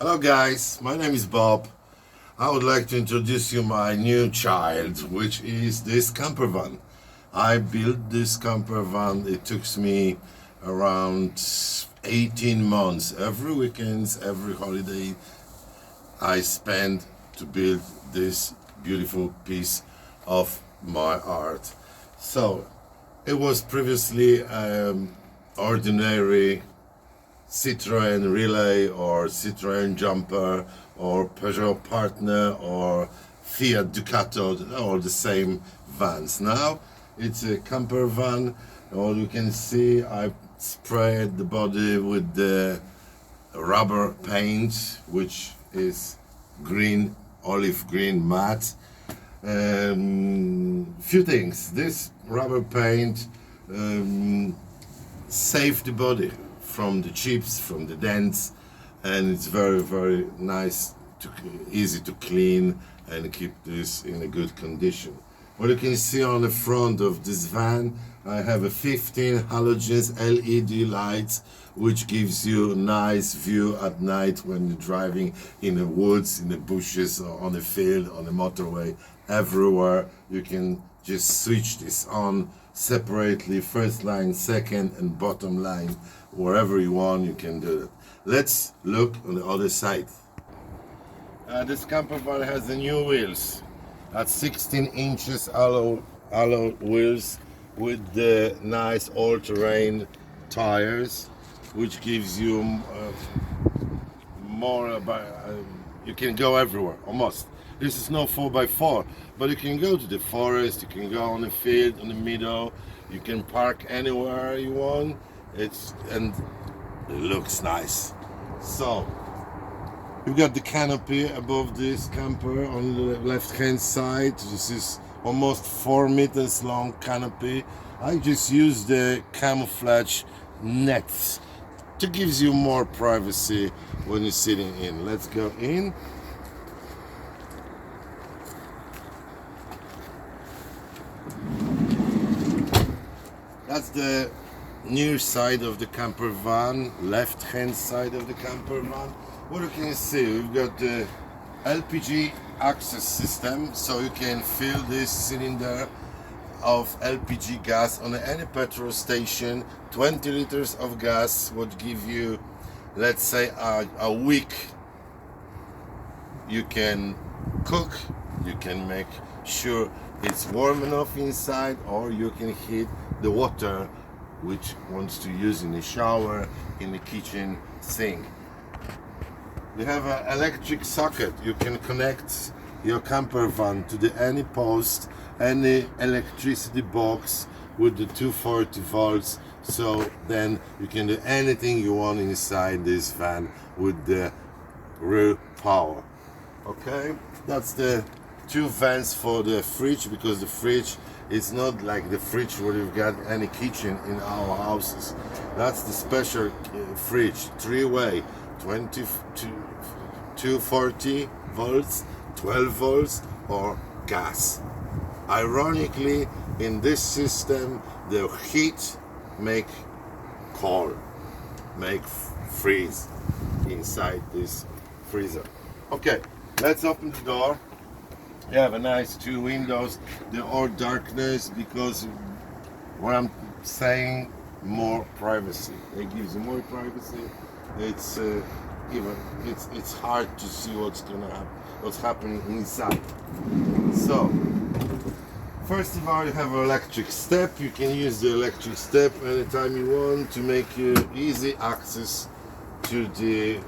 Hello guys, my name is Bob. I would like to introduce you my new child, which is this camper van. I built this camper van. It took me around 18 months. Every weekends, every holiday I spend to build this beautiful piece of my art. So it was previously ordinary Citroen Relay or Citroen Jumper or Peugeot Partner or Fiat Ducato, all the same vans. Now it's a camper van. All you can see, I sprayed the body with the rubber paint, which is green, olive green matte. Few things. This rubber paint saved the body from the chips, from the dents, and it's very nice, easy to clean and keep this in a good condition. What you can see on the front of this van, I have a 15 halogens LED lights, which gives you a nice view at night when you're driving in the woods, in the bushes, or on the field, on the motorway, everywhere. You can just switch this on separately, first line, second and bottom line, wherever you want you can do it. Let's look on the other side. This camper van has the new wheels at 16 inches alloy wheels with the nice all-terrain tires, which gives you more you can go everywhere almost. This is no 4x4, but you can go to the forest, you can go on the field, in the meadow, you can park anywhere you want. And it looks nice. So you've got the canopy above this camper on the left hand side. This is almost 4 meters long canopy. I just use the camouflage nets to give you more privacy when you're sitting in. Let's go in. That's the near side of the camper van, left hand side of the camper van. What you can see, we've got the LPG access system, so you can fill this cylinder of LPG gas on any petrol station. 20 liters of gas would give you, let's say, a week. You can cook, you can make sure it's warm enough inside, or you can heat the water which wants to use in the shower, in the kitchen sink. You have an electric socket. You can connect your camper van to any post, any electricity box with the 240 volts, so then you can do anything you want inside this van with the real power. Okay, that's the two vents for the fridge, because the fridge is not like the fridge where you've got any kitchen in our houses. That's the special fridge, three-way, 240 volts, 12 volts, or gas. Ironically, in this system, the heat make cold, make freeze inside this freezer. Okay, let's open the door. You have a nice two windows. They're all darkness because what I'm saying, more privacy. It gives you more privacy. It's it's hard to see what's happening inside. So first of all, you have an electric step. You can use the electric step anytime you want to make easy access to the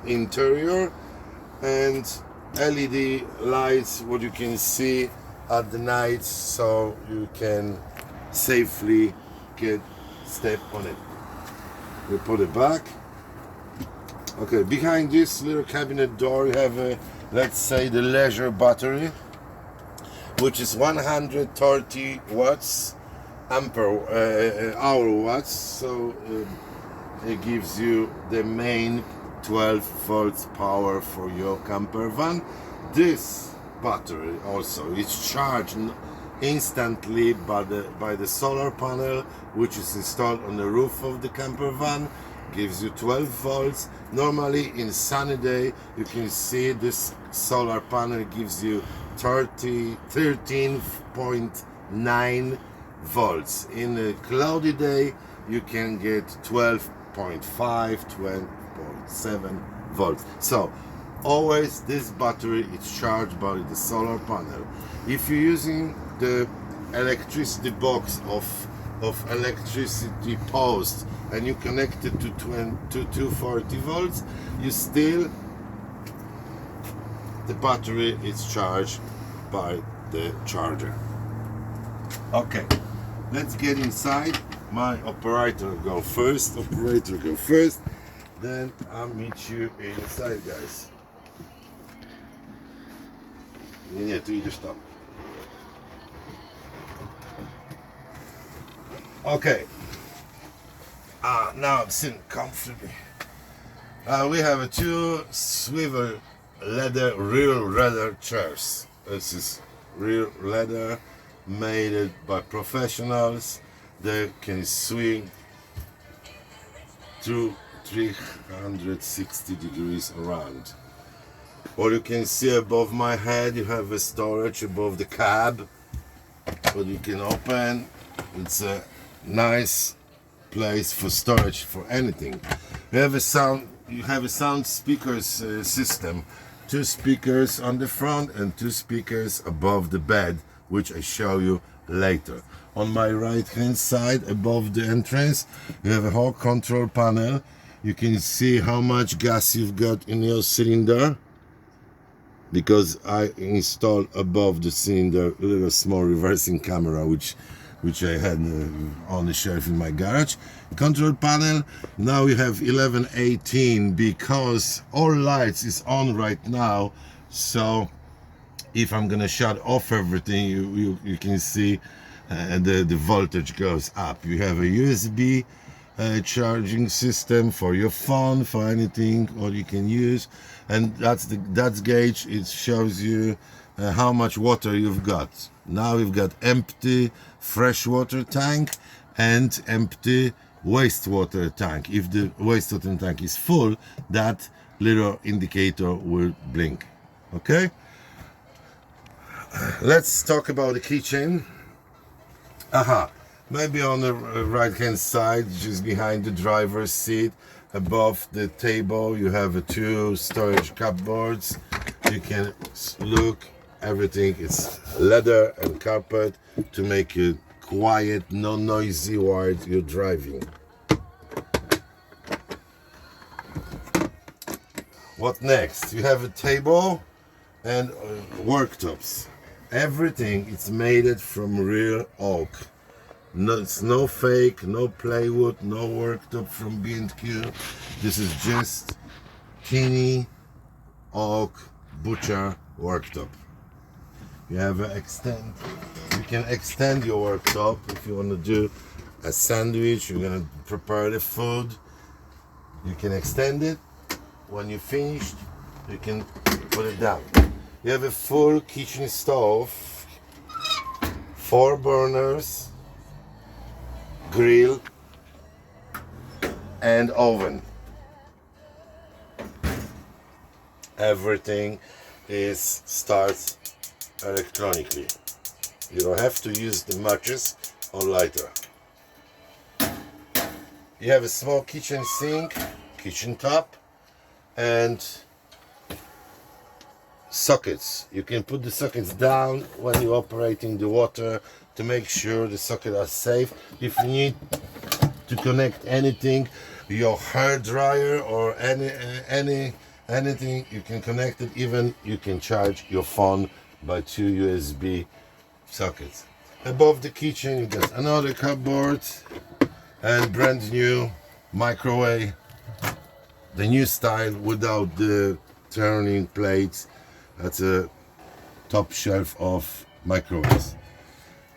interior, and LED lights, what you can see at the night, so you can safely get step on it. We put it back. Okay, behind this little cabinet door you have a, let's say, the leisure battery, which is 130 watts hour watts, so it gives you the main 12 volts power for your camper van. This battery also is charged instantly by the solar panel, which is installed on the roof of the camper van, gives you 12 volts. Normally in sunny day you can see this solar panel gives you 13.9 volts. In a cloudy day you can get 12.5, 12.7 volts. So always this battery is charged by the solar panel. If you're using the electricity box of electricity post and you connect it to 240 volts, you still, the battery is charged by the charger. Okay, let's get inside. My operator go first, then I'll meet you inside, guys. Nie, tu idziesz tam. Okay. Now I'm sitting comfortably. We have two swivel real leather chairs. This is real leather, made by professionals. They can swing through 360 degrees around. Or you can see above my head, you have a storage above the cab, but you can open. It's a nice place for storage for anything. You have a sound speakers system, 2 speakers on the front and 2 speakers above the bed, which I show you later. On my right hand side above the entrance you have a whole control panel. You can see how much gas you've got in your cylinder, because I installed above the cylinder a little small reversing camera which I had on the shelf in my garage. Control panel, now we have 1118 because all lights is on right now, so if I'm gonna shut off everything, you can see the voltage goes up. You have a USB charging system for your phone, for anything, or you can use, and that's gauge. It shows you how much water you've got. Now we've got empty freshwater tank and empty wastewater tank. If the wastewater tank is full, that little indicator will blink. Okay, let's talk about the keychain. Maybe on the right hand side, just behind the driver's seat, above the table, you have 2 storage cupboards. You can look, everything is leather and carpet to make it quiet, no noisy while you're driving. What next? You have a table and worktops. Everything is made from real oak. No, it's no fake, no plywood, no worktop from B&Q. This is just teeny oak butcher worktop. You have a you can extend your worktop if you want to do a sandwich, you're going to prepare the food. You can extend it. When you're finished, you can put it down. You have a full kitchen stove, 4 burners, grill and oven. Everything starts electronically. You don't have to use the matches or lighter. You have a small kitchen sink, kitchen top, and sockets. You can put the sockets down when you're operating the water to make sure the sockets are safe. If you need to connect anything, your hair dryer or anything, you can connect it. Even you can charge your phone by 2 USB sockets. Above the kitchen you got another cupboard and brand new microwave, the new style without the turning plates. That's a top shelf of microwaves.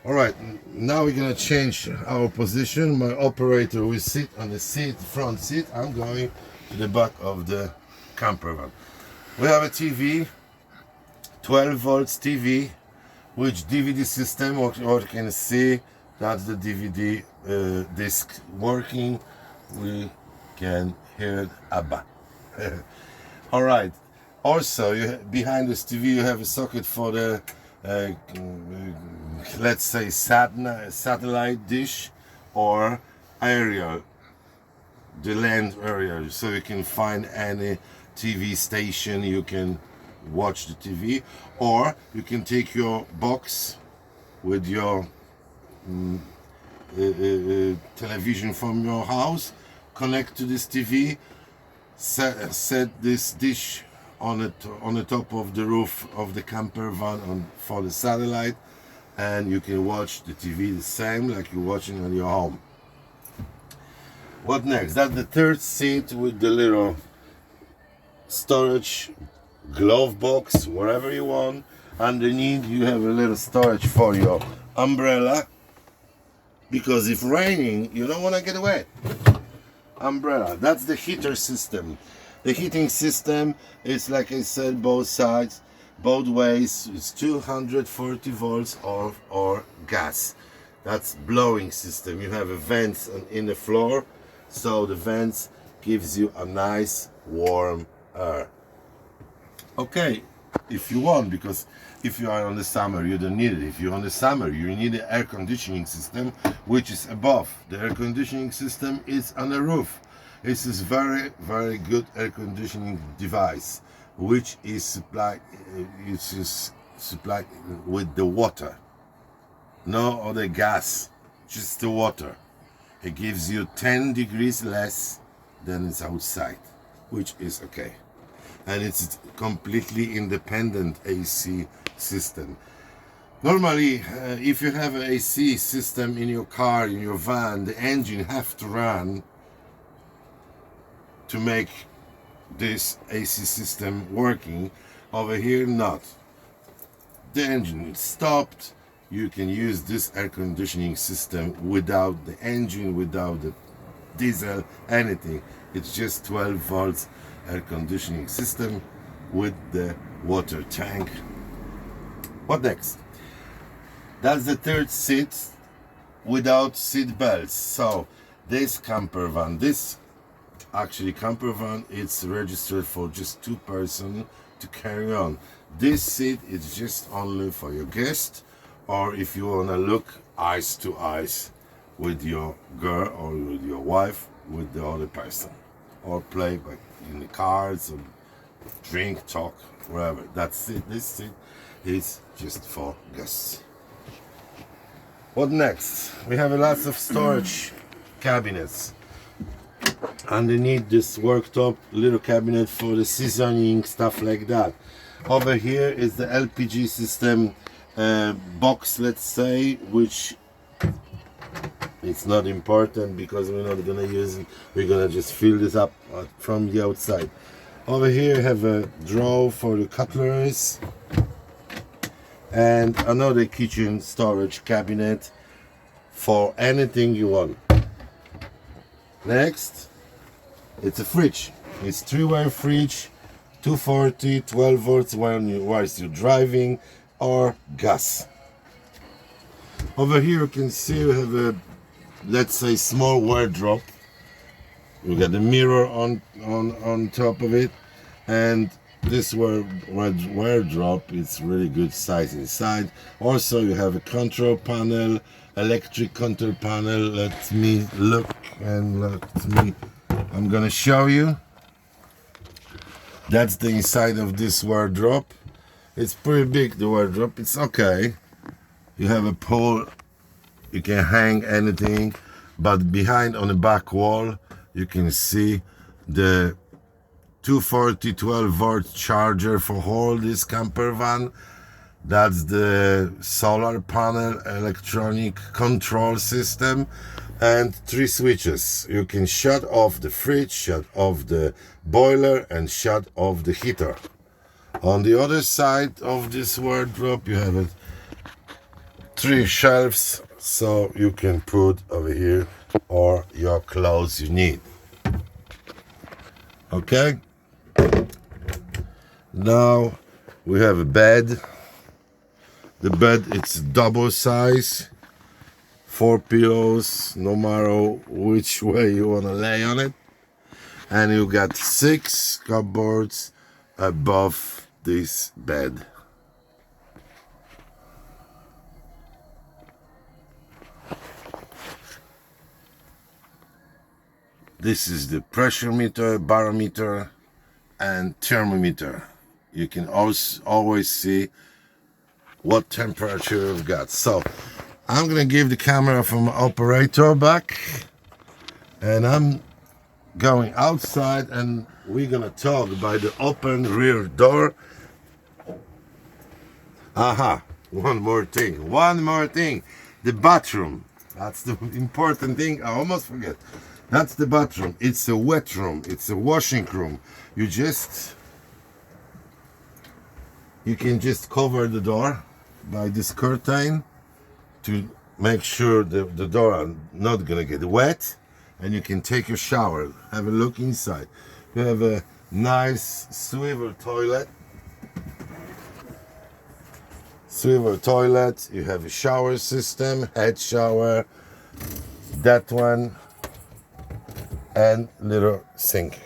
Alright, now we're gonna change our position. My operator will sit on the front seat. I'm going to the back of the camper van. We have a TV, 12 volts TV, which DVD system, or you can see that's the DVD disc working. We can hear Abba. All right. Also, behind this TV, you have a socket for the, let's say, satellite dish or aerial, the land area, so you can find any TV station, you can watch the TV, or you can take your box with your television from your house, connect to this TV, set this dish on the top of the roof of the camper van for the satellite, and you can watch the TV the same like you're watching on your home. What next? That's the third seat with the little storage glove box, wherever you want. Underneath you have a little storage for your umbrella, because if raining you don't want to get wet. Umbrella. That's the heater system. The heating system is, like I said, both sides, both ways. It's 240 volts or gas. That's blowing system. You have a vents in the floor, so the vents gives you a nice warm air. Okay, if you want, because if you are on the summer you don't need it. If you're on the summer you need an air conditioning system, which is above. The air conditioning system is on the roof. This is very good air conditioning device, which is supplied with the water, no other gas, just the water. It gives you 10 degrees less than it's outside, which is okay. And it's completely independent AC system. Normally, if you have an AC system in your car, in your van, the engine have to run to make this AC system working. Over here, not. The engine is stopped. You can use this air conditioning system without the engine, without the diesel, anything. It's just 12 volts air conditioning system with the water tank. What next? That's the third seat without seat belts. So this camper van, actually camper van, it's registered for just 2 persons to carry on. This seat is just only for your guest, or if you want to look eyes to eyes with your girl or with your wife, with the other person, or play in the cards or drink, talk, wherever. That's it. This seat is just for guests. What next? We have lots of storage cabinets. Underneath this worktop, little cabinet for the seasoning, stuff like that. Over here is the LPG system box, let's say, which it's not important because we're not gonna use it. We're gonna just fill this up from the outside. Over here I have a drawer for the cutleries and another kitchen storage cabinet for anything you want. Next, it's a fridge. It's 3-way fridge, 240, 12 volts whilst you're driving, or gas. Over here you can see we have a, let's say, small wardrobe. We got a mirror on top of it, and this wardrobe is really good size inside. Also you have a control panel, electric control panel. Let me look and I'm gonna show you. That's the inside of this wardrobe. It's pretty big, the wardrobe. It's okay. You have a pole, you can hang anything, but behind on the back wall you can see the 240 12 volt charger for all this camper van. That's the solar panel, electronic control system, and 3 switches. You can shut off the fridge, shut off the boiler, and shut off the heater. On the other side of this wardrobe you have 3 shelves, so you can put over here all your clothes you need. Okay, now we have a bed. The bed, it's double size, 4 pillows, no matter which way you want to lay on it. and you got 6 cupboards above this bed. This is the pressure meter, barometer, and thermometer. You can always see what temperature you've got. So I'm gonna give the camera from operator back, and I'm going outside, and we're gonna talk by the open rear door. Aha, one more thing, the bathroom. That's the important thing, I almost forget. That's the bathroom. It's a wet room, it's a washing room. You can just cover the door by this curtain to make sure the door are not gonna get wet, and you can take your shower. Have a look inside. You have a nice swivel toilet. You have a shower system, head shower, that one, and little sink.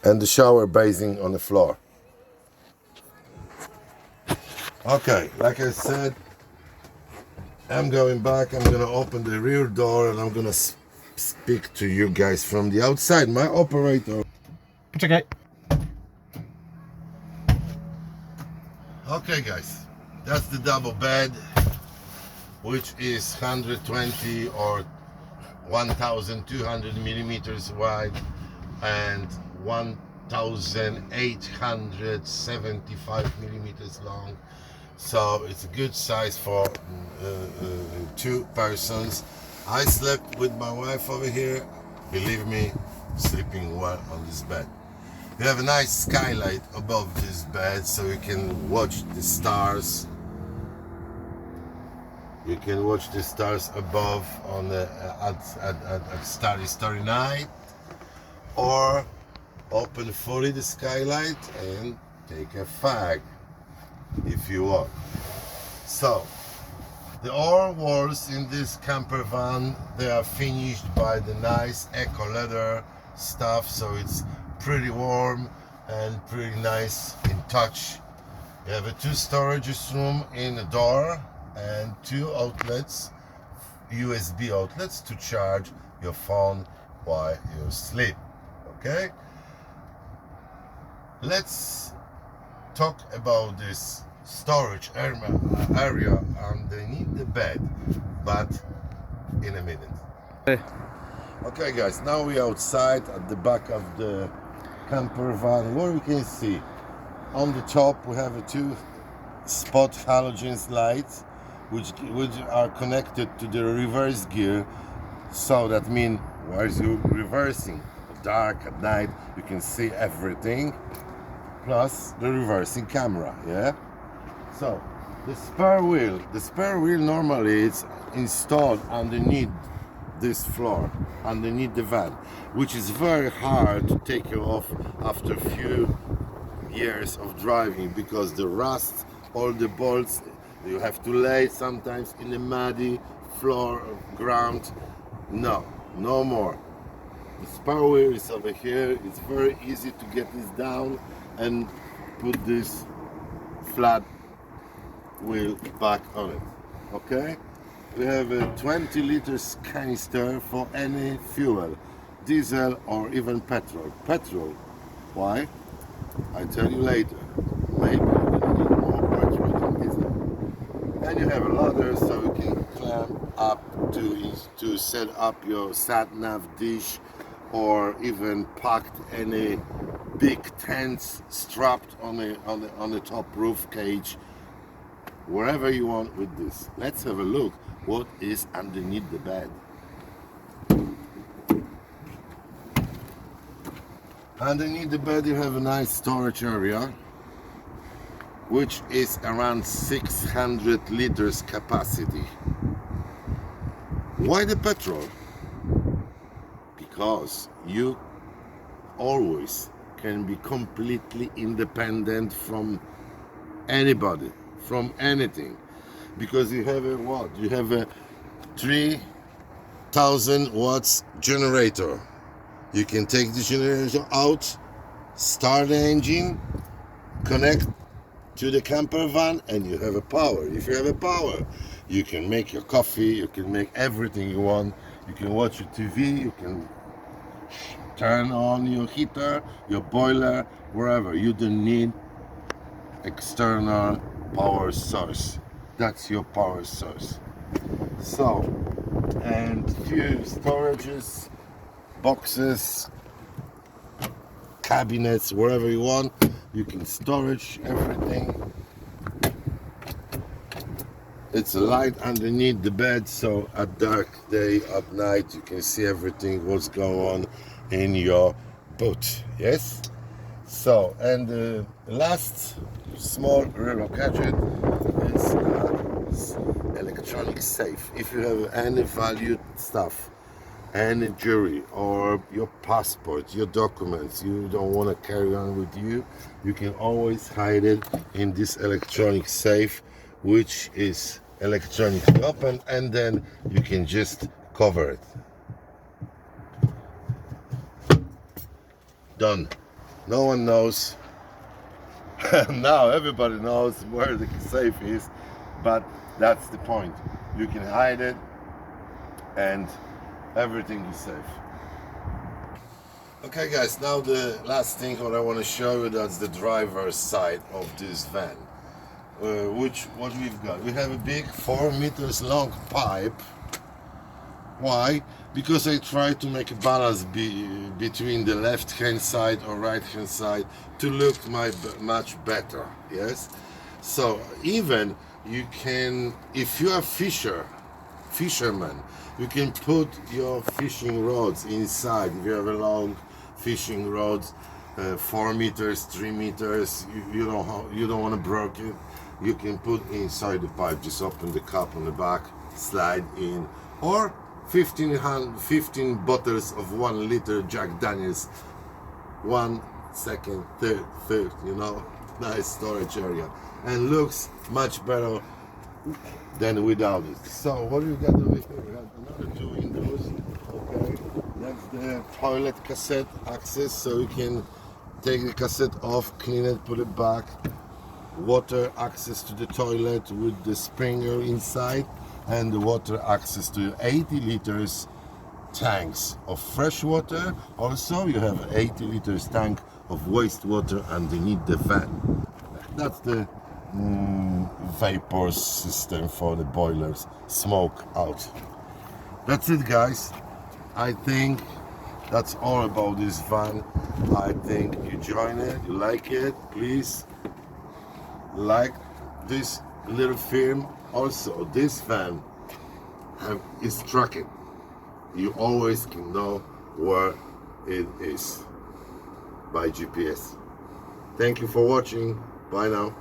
And the shower basin on the floor. Okay, like I said, I'm going back. I'm gonna open the rear door, and I'm gonna speak to you guys from the outside. My operator. It's okay. Okay, guys, that's the double bed, which is 120 or 1,200 millimeters wide and 1,875 millimeters long. So it's a good size for 2 persons. I slept with my wife over here. Believe me, sleeping well on this bed. We have a nice skylight above this bed, so you can watch the stars. You can watch the stars above on the at starry night, or open fully the skylight and take a fag if you want. So the all walls in this camper van, they are finished by the nice eco leather stuff, so it's pretty warm and pretty nice in touch. You have a 2 storage room in the door and 2 outlets, USB outlets, to charge your phone while you sleep. Okay, let's talk about this storage area underneath the bed, but in a minute. Okay, guys, now we're outside at the back of the camper van. What we can see on the top, we have 2 spot halogen lights which are connected to the reverse gear. So that means while you're reversing dark at night, you can see everything, plus the reversing camera. Yeah, so the spare wheel normally it's installed underneath this floor, underneath the van, which is very hard to take it off after a few years of driving, because the rust, all the bolts, you have to lay sometimes in the muddy floor ground. No more. The spare wheel is over here. It's very easy to get this down and put this flat wheel back on it. Okay, we have a 20 liters canister for any fuel, diesel or even petrol. Why? I tell you later. Maybe you need more petrol than diesel. And you have a ladder, so you can climb up to set up your sat nav dish, or even packed any big tents strapped on the top roof cage, wherever you want with this. Let's have a look what is underneath the bed. Underneath the bed you have a nice storage area, which is around 600 liters capacity. Why the petrol? Because you always can be completely independent from anybody, from anything, because you have a 3 1000 watts generator. You can take the generator out, start the engine, connect to the camper van, and you have a power. If you have a power, you can make your coffee, you can make everything you want. You can watch your TV, you can turn on your heater, your boiler, wherever. You don't need external power source. That's your power source. So, and few storages, boxes, cabinets, wherever you want, you can storage everything. It's a light underneath the bed, so at dark day, at night, you can see everything what's going on in your boat. Yes. So, and the last small little gadget is electronic safe. If you have any valued stuff, any jewelry or your passport, your documents you don't want to carry on with you, you can always hide it in this electronic safe, which is electronically open, and then you can just cover it. Done. No one knows. Now everybody knows where the safe is, but that's the point. You can hide it and everything is safe. Okay guys, now the last thing what I want to show you, that's the driver's side of this van. What we've got, we have a big 4 meters long pipe. Why? Because I try to make a balance between the left hand side or right hand side to look much better. Yes, so even you can, if you are fisherman, you can put your fishing rods inside. If you have a long fishing rods, 4 meters, 3 meters, you don't want to break it, you can put inside the pipe. Just open the cap on the back, slide in, or 15 bottles of 1 liter Jack Daniels, 1 second, third, you know, nice storage area, and looks much better than without it. So what we got over here, we have another 2 windows. Okay, that's the toilet cassette access, so you can take the cassette off, clean it, put it back. Water access to the toilet with the sprinkler inside, and the water access to 80 liters tanks of fresh water. Also you have 80 liters tank of wastewater underneath the van. That's the vapor system for the boilers, smoke out. That's it guys. I think that's all about this van. I think you join it, you like it, please like this little film. Also, this van is tracking. You always can know where it is by GPS. Thank you for watching. Bye now.